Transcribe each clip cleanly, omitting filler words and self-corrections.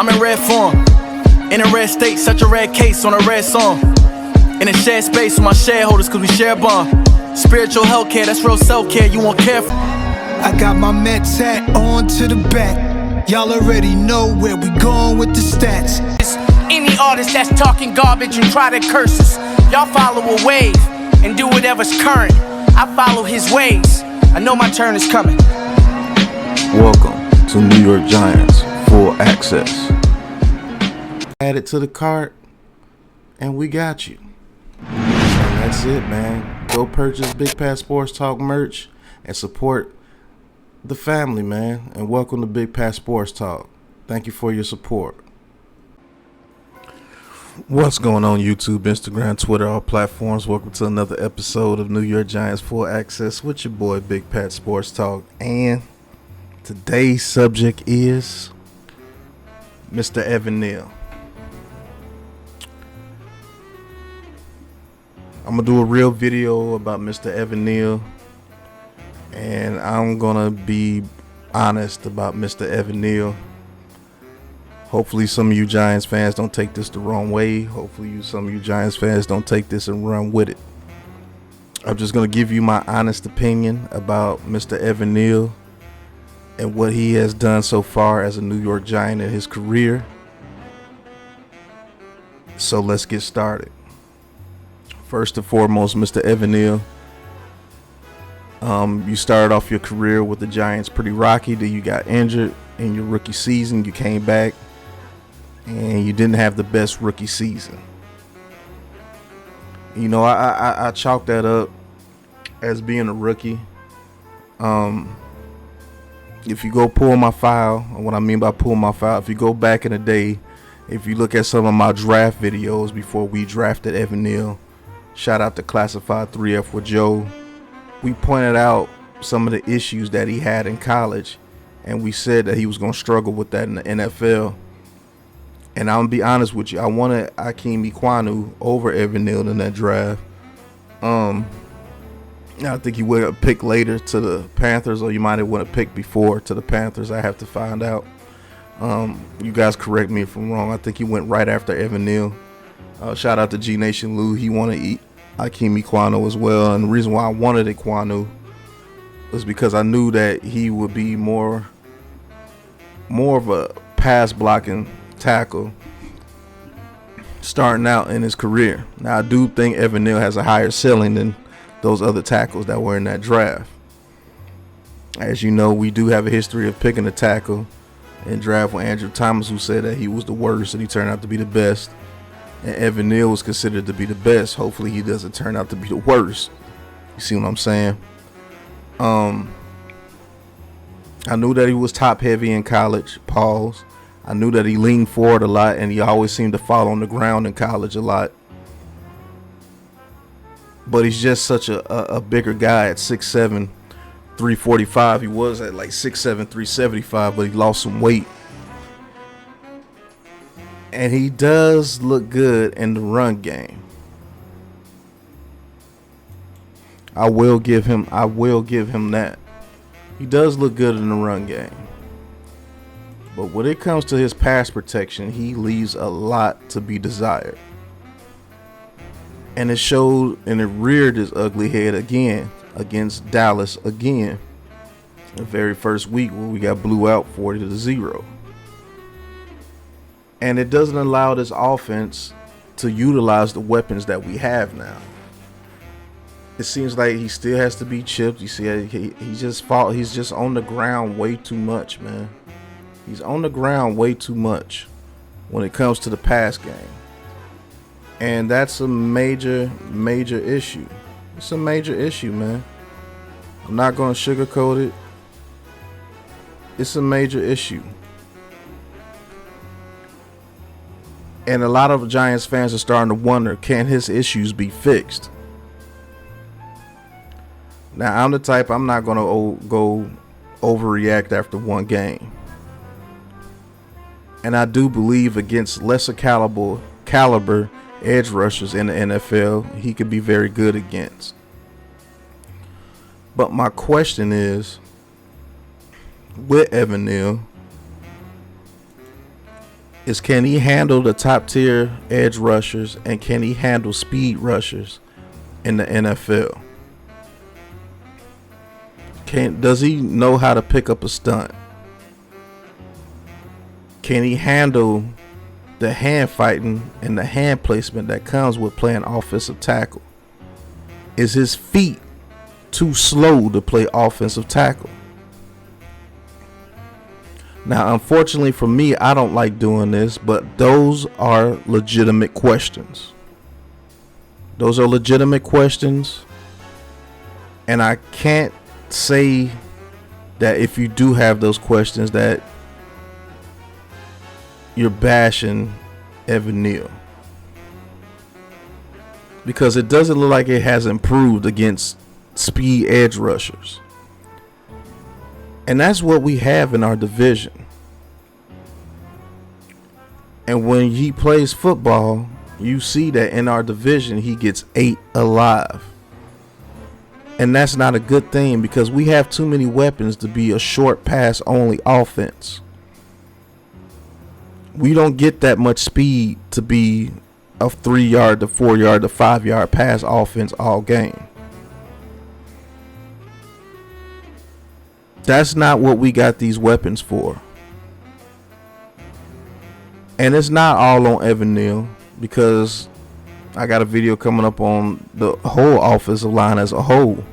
I'm in red form, in a red state, such a red case on a red song. In a shared space with my shareholders, cause we share a bond. Spiritual healthcare, that's real self-care, you won't care for. I got my Mets hat on to the back. Y'all already know where we going with the stats. Any artist that's talking garbage and try to curse us, y'all follow a wave and do whatever's current. I follow his ways, I know my turn is coming. Welcome to New York Giants Full Access. Add it to the cart and we got you. And that's it, man. Go purchase Big Pat Sports Talk merch and support the family, man. And welcome to Big Pat Sports Talk. Thank you for your support. What's going on YouTube, Instagram, Twitter, all platforms? Welcome to another episode of New York Giants Full Access with your boy Big Pat Sports Talk. And today's subject is Mr. Evan Neal. I'm going to do a real video about Mr. Evan Neal. And I'm going to be honest about Mr. Evan Neal. Hopefully some of you Giants fans don't take this the wrong way. Hopefully some of you Giants fans don't take this and run with it. I'm just going to give you my honest opinion about Mr. Evan Neal and what he has done so far as a New York Giant in his career. So let's get started. First and foremost, Mr. Evan Neal, you started off your career with the Giants pretty rocky. Then you got injured in your rookie season. You came back and you didn't have the best rookie season. You know, I chalk that up as being a rookie. If you go pull my file, and what I mean by pull my file, if you go back in the day, if you look at some of my draft videos before we drafted Evan Neal, shout out to Classified 3F with Joe, we pointed out some of the issues that he had in college, and we said that he was going to struggle with that in the NFL. And I'm going to be honest with you, I wanted Akeem Ekwonu over Evan Neal in that draft. I think he would have picked later to the Panthers, or you might have would have picked before to the Panthers. I have to find out. You guys correct me if I'm wrong. I think he went right after Evan Neal. Shout out to G Nation Lou. He wanted to eat Akeem Ekwonu as well. And the reason why I wanted Ekwonu was because I knew that he would be more of a pass blocking tackle starting out in his career. Now I do think Evan Neal has a higher ceiling than those other tackles that were in that draft. As you know, we do have a history of picking a tackle in draft with Andrew Thomas, who said that he was the worst and he turned out to be the best. And Evan Neal was considered to be the best. Hopefully he doesn't turn out to be the worst. You see what I'm saying? I knew that he was top heavy in college. Pause. I knew that he leaned forward a lot and he always seemed to fall on the ground in college a lot. But he's just such a bigger guy at 6'7", 345. He was at like 6'7", 375, but he lost some weight. And he does look good in the run game. I will give him that. He does look good in the run game. But when it comes to his pass protection, he leaves a lot to be desired. And it showed, and it reared his ugly head again against Dallas again. The very first week where we got blew out 40-0. And it doesn't allow this offense to utilize the weapons that we have now. It seems like he still has to be chipped. You see, he's just on the ground way too much, man. He's on the ground way too much when it comes to the pass game. And that's a major issue. It's a major issue, man. I'm not going to sugarcoat it. It's a major issue. And a lot of Giants fans are starting to wonder, can his issues be fixed? Now, I'm the type, I'm not going to go overreact after one game. And I do believe against lesser caliber edge rushers in the NFL, he could be very good against. But my question is, with Evan Neal, is, can he handle the top tier edge rushers, and can he handle speed rushers in the NFL? Does he know how to pick up a stunt? Can he handle the hand fighting and the hand placement that comes with playing offensive tackle? Is his feet too slow to play offensive tackle? Now, unfortunately for me, I don't like doing this, but those are legitimate questions. Those are legitimate questions, and I can't say that if you do have those questions that you're bashing Evan Neal, because it doesn't look like it has improved against speed edge rushers, and that's what we have in our division. And when he plays football, you see that in our division he gets 8 alive. And that's not a good thing, because we have too many weapons to be a short pass only offense. We don't get that much speed to be a 3-yard to 4-yard to 5-yard pass offense all game. That's not what we got these weapons for. And it's not all on Evan Neal, because I got a video coming up on the whole offensive line as a whole.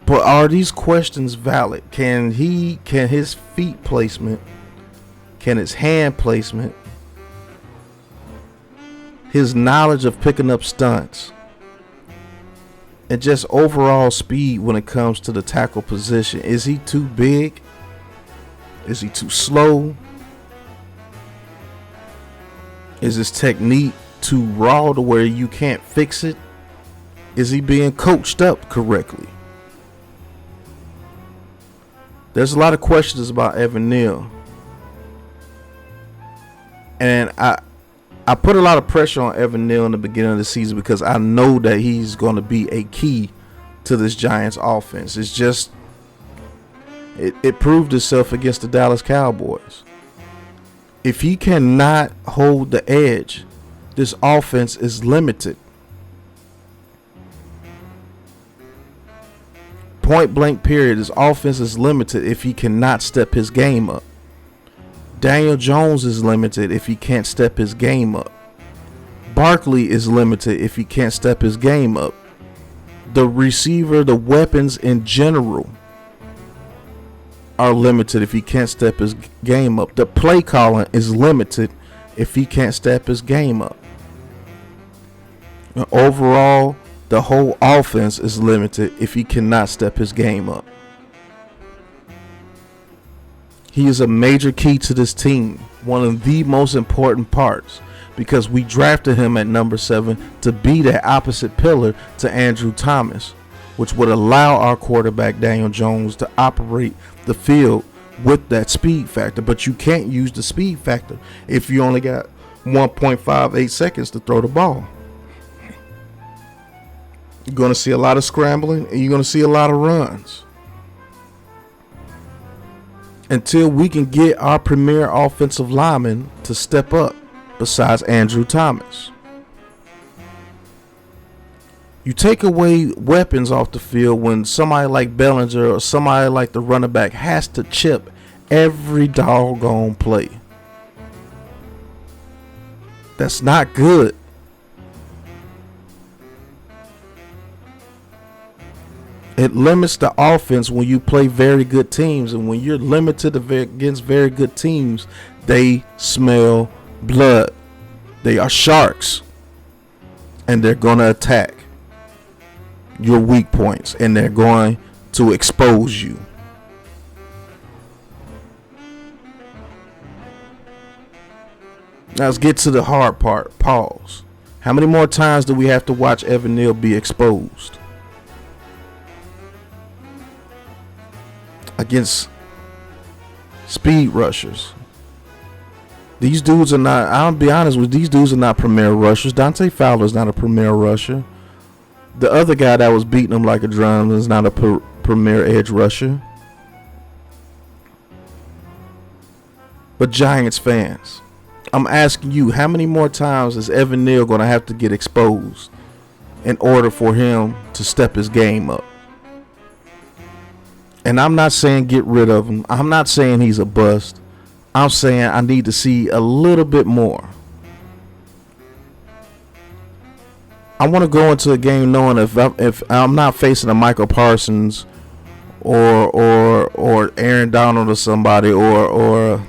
But are these questions valid? Can his feet placement, can his hand placement, his knowledge of picking up stunts, and just overall speed when it comes to the tackle position, is he too big? Is he too slow? Is his technique too raw to where you can't fix it? Is he being coached up correctly? There's a lot of questions about Evan Neal. And I put a lot of pressure on Evan Neal in the beginning of the season, because I know that he's going to be a key to this Giants offense. It's just, it proved itself against the Dallas Cowboys. If he cannot hold the edge, this offense is limited. Point blank period, his offense is limited if he cannot step his game up. Daniel Jones is limited if he can't step his game up. Barkley is limited if he can't step his game up. The receiver, the weapons in general are limited if he can't step his game up. The play calling is limited if he can't step his game up. And overall, the whole offense is limited if he cannot step his game up. He is a major key to this team, one of the most important parts, because we drafted him at number 7 to be that opposite pillar to Andrew Thomas, which would allow our quarterback Daniel Jones to operate the field with that speed factor. But you can't use the speed factor if you only got 1.58 seconds to throw the ball. You're going to see a lot of scrambling, and you're going to see a lot of runs. Until we can get our premier offensive lineman to step up besides Andrew Thomas. You take away weapons off the field when somebody like Bellinger or somebody like the running back has to chip every doggone play. That's not good. It limits the offense when you play very good teams, and when you're limited against very good teams, they smell blood. They are sharks, and they're going to attack your weak points, and they're going to expose you. Now let's get to the hard part. Pause. How many more times do we have to watch Evan Neal be exposed against speed rushers? These dudes are not, I'll be honest with you, these dudes are not premier rushers. Dante Fowler's not a premier rusher. The other guy that was beating him like a drum is not a premier edge rusher. But Giants fans, I'm asking you, how many more times is Evan Neal going to have to get exposed in order for him to step his game up? And I'm not saying get rid of him. I'm not saying he's a bust. I'm saying I need to see a little bit more. I want to go into a game knowing if I'm not facing a Michael Parsons or Aaron Donald or somebody or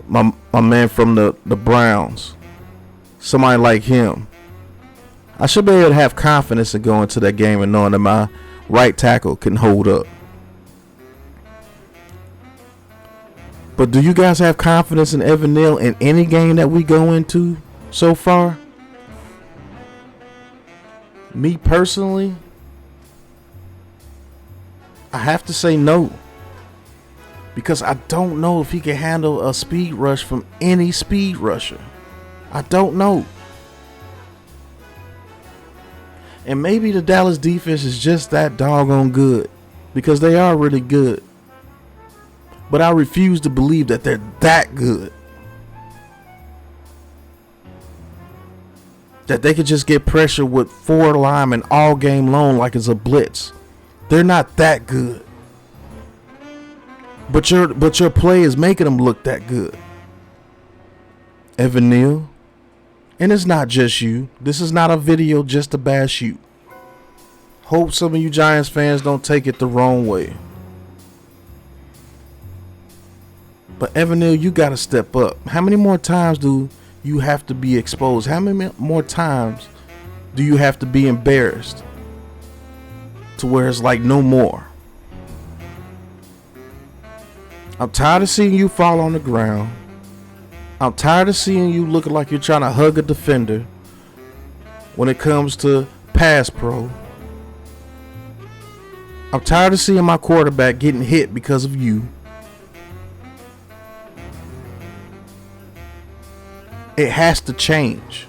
my man from the Browns, somebody like him, I should be able to have confidence in going into that game and knowing that my right tackle can hold up. But do you guys have confidence in Evan Neal in any game that we go into so far? Me personally, I have to say no. Because I don't know if he can handle a speed rush from any speed rusher. I don't know. And maybe the Dallas defense is just that doggone good. Because they are really good. But I refuse to believe that they're that good. That they could just get pressure with 4 linemen all game long like it's a blitz. They're not that good. But your play is making them look that good. Evan Neal. And it's not just you. This is not a video just to bash you. Hope some of you Giants fans don't take it the wrong way. But Evan Neal, you got to step up. How many more times do you have to be exposed? How many more times do you have to be embarrassed to where it's like no more? I'm tired of seeing you fall on the ground. I'm tired of seeing you looking like you're trying to hug a defender when it comes to pass pro. I'm tired of seeing my quarterback getting hit because of you. It has to change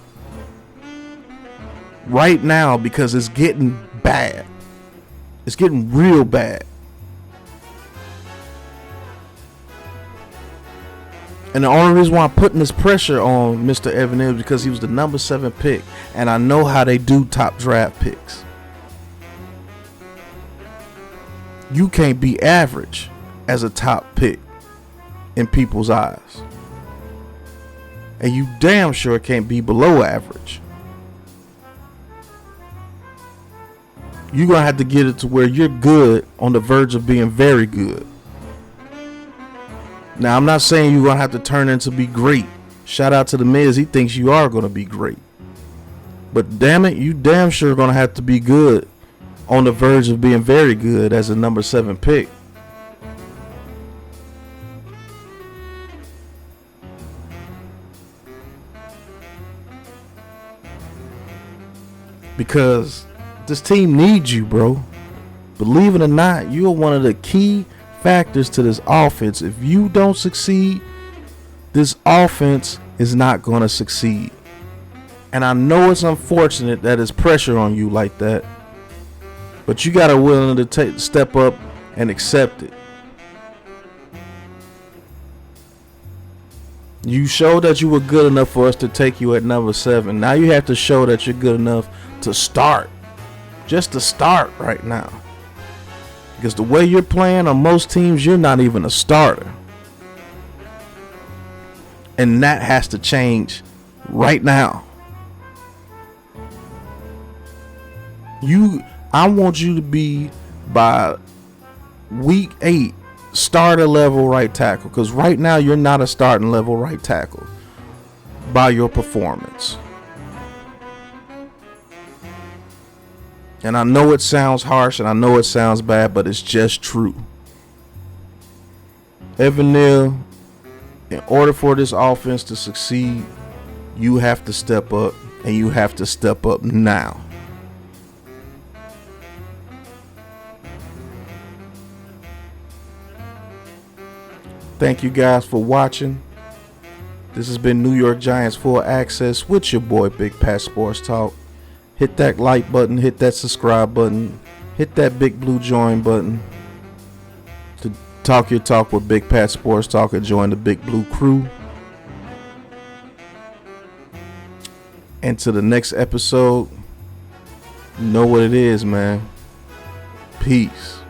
right now because it's getting bad. It's getting real bad. And the only reason why I'm putting this pressure on Mr. Evan is because he was the number 7 pick. And I know how they do top draft picks. You can't be average as a top pick in people's eyes. And you damn sure can't be below average. You're going to have to get it to where you're good on the verge of being very good. Now, I'm not saying you're going to have to turn into be great. Shout out to the Miz. He thinks you are going to be great. But damn it, you damn sure going to have to be good on the verge of being very good as a number 7 pick. Because this team needs you, bro. Believe it or not, you are one of the key factors to this offense. If you don't succeed, this offense is not going to succeed. And I know it's unfortunate that it's pressure on you like that. But you got to willing to step up and accept it. You showed that you were good enough for us to take you at number 7. Now you have to show that you're good enough to start. Just to start right now. Because the way you're playing on most teams, you're not even a starter. And that has to change right now. I want you to be by week 8 starter level right tackle, because right now you're not a starting level right tackle by your performance. And I know it sounds harsh and I know it sounds bad, but it's just true. Evan Neal, in order for this offense to succeed, you have to step up, and you have to step up now. Thank you guys for watching. This has been New York Giants Full Access with your boy Big Pat Sports Talk. Hit that like button, hit that subscribe button, hit that big blue join button to talk your talk with Big Pat Sports Talk and join the Big Blue crew. And to the next episode, you know what it is, man. Peace.